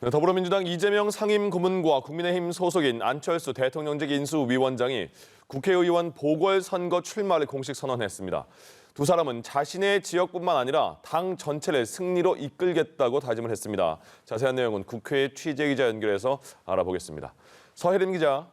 네, 더불어민주당 이재명 상임고문과 국민의힘 소속인 안철수 대통령직 인수위원장이 국회의원 보궐선거 출마를 공식 선언했습니다. 두 사람은 자신의 지역뿐만 아니라 당 전체를 승리로 이끌겠다고 다짐을 했습니다. 자세한 내용은 국회 취재기자 연결해서 알아보겠습니다. 서혜림 기자.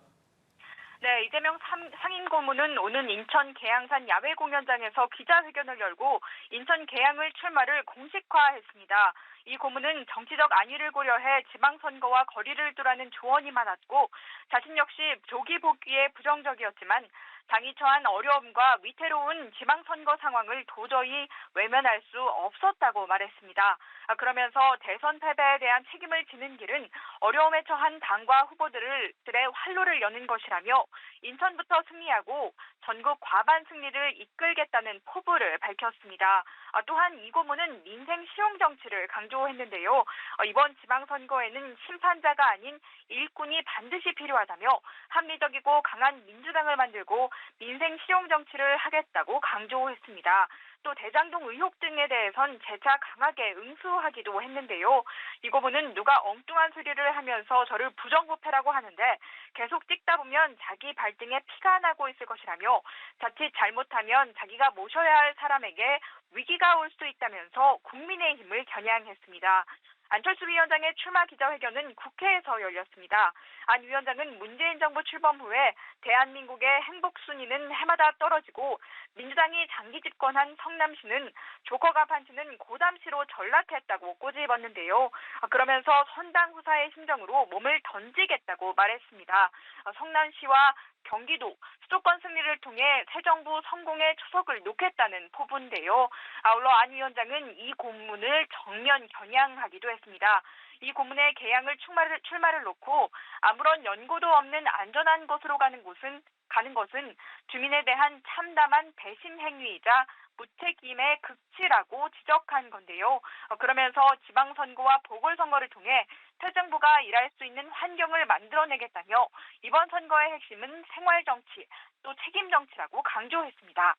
네, 이재명 상임고문은 오는 인천 계양산 야외 공연장에서 기자회견을 열고 인천 계양을 출마를 공식화했습니다. 이 고문은 정치적 안위를 고려해 지방선거와 거리를 두라는 조언이 많았고 자신 역시 조기 복귀에 부정적이었지만 당이 처한 어려움과 위태로운 지방선거 상황을 도저히 외면할 수 없었다고 말했습니다. 그러면서 대선 패배에 대한 책임을 지는 길은 어려움에 처한 당과 후보들의 활로를 여는 것이라며 인천부터 승리하고 전국 과반 승리를 이끌겠다는 포부를 밝혔습니다. 또한 이 고문은 민생 실용 정치를 강조했는데요. 이번 지방선거에는 심판자가 아닌 일꾼이 반드시 필요하다며 합리적이고 강한 민주당을 만들고 민생 실용 정치를 하겠다고 강조했습니다. 또 대장동 의혹 등에 대해선 재차 강하게 응수하기도 했는데요. 이 고문은 누가 엉뚱한 소리를 하면서 저를 부정부패라고 하는데 계속 찍다 보면 자기 발등에 피가 나고 있을 것이라며 자칫 잘못하면 자기가 모셔야 할 사람에게 위기가 올 수 있다면서 국민의힘을 겨냥했습니다. 안철수 위원장의 출마 기자회견은 국회에서 열렸습니다. 안 위원장은 문재인 정부 출범 후에 대한민국의 행복 순위는 해마다 떨어지고 민주당이 장기 집권한 성남시는 조커가 판치는 고담시로 전락했다고 꼬집었는데요. 그러면서 선당 후사의 심정으로 몸을 던지겠다고 말했습니다. 성남시와 경기도 수도권 승리를 통해 새 정부 성공의 초석을 놓겠다는 포부인데요. 아울러 안 위원장은 이 고문을 정면 겨냥하기도 했습니다. 이 고문의 개항을 출마를 놓고 아무런 연고도 없는 안전한 곳으로 가는 것은 주민에 대한 참담한 배신 행위이자 무책임의 극치라고 지적한 건데요. 그러면서 지방선거와 보궐선거를 통해 새 정부가 일할 수 있는 환경을 만들어내겠다며 이번 선거의 핵심은 생활정치, 또 책임정치라고 강조했습니다.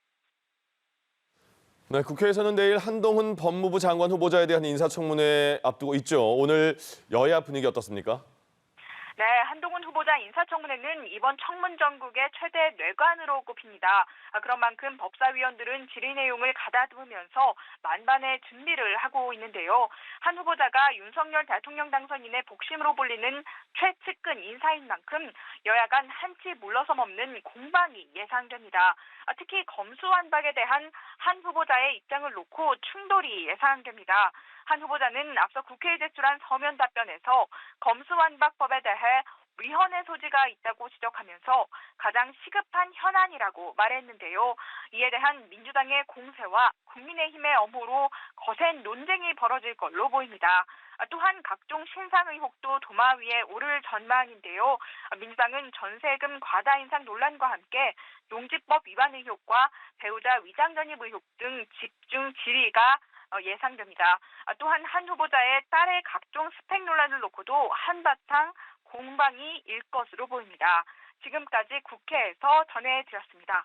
네, 국회에서는 내일 한동훈 법무부 장관 후보자에 대한 인사청문회 앞두고 있죠. 오늘 여야 분위기 어떻습니까? 네, 한동훈 후보자 인사청문회는 이번 청문 전국의 최대 뇌관으로 꼽힙니다. 그런 만큼 법사위원들은 질의 내용을 가다듬으면서 만반의 준비를 하고 있는데요. 한 후보자가 윤석열 대통령 당선인의 복심으로 불리는 최측근 인사인 만큼 여야 간 한치 물러섬 없는 공방이 예상됩니다. 특히 검수완박에 대한 한 후보자의 입장을 놓고 충돌이 예상됩니다. 한 후보자는 앞서 국회에 제출한 서면 답변에서 검수완박법에 대해 위헌의 소지가 있다고 지적하면서 가장 시급한 현안이라고 말했는데요. 이에 대한 민주당의 공세와 국민의힘의 엄호로 거센 논쟁이 벌어질 걸로 보입니다. 또한 각종 신상 의혹도 도마 위에 오를 전망인데요. 민주당은 전세금 과다 인상 논란과 함께 농지법 위반 의혹과 배우자 위장 전입 의혹 등 집중 질의가 예상됩니다. 또한 한 후보자의 딸의 각종 스펙 논란을 놓고도 한바탕 공방이 일 것으로 보입니다. 지금까지 국회에서 전해드렸습니다.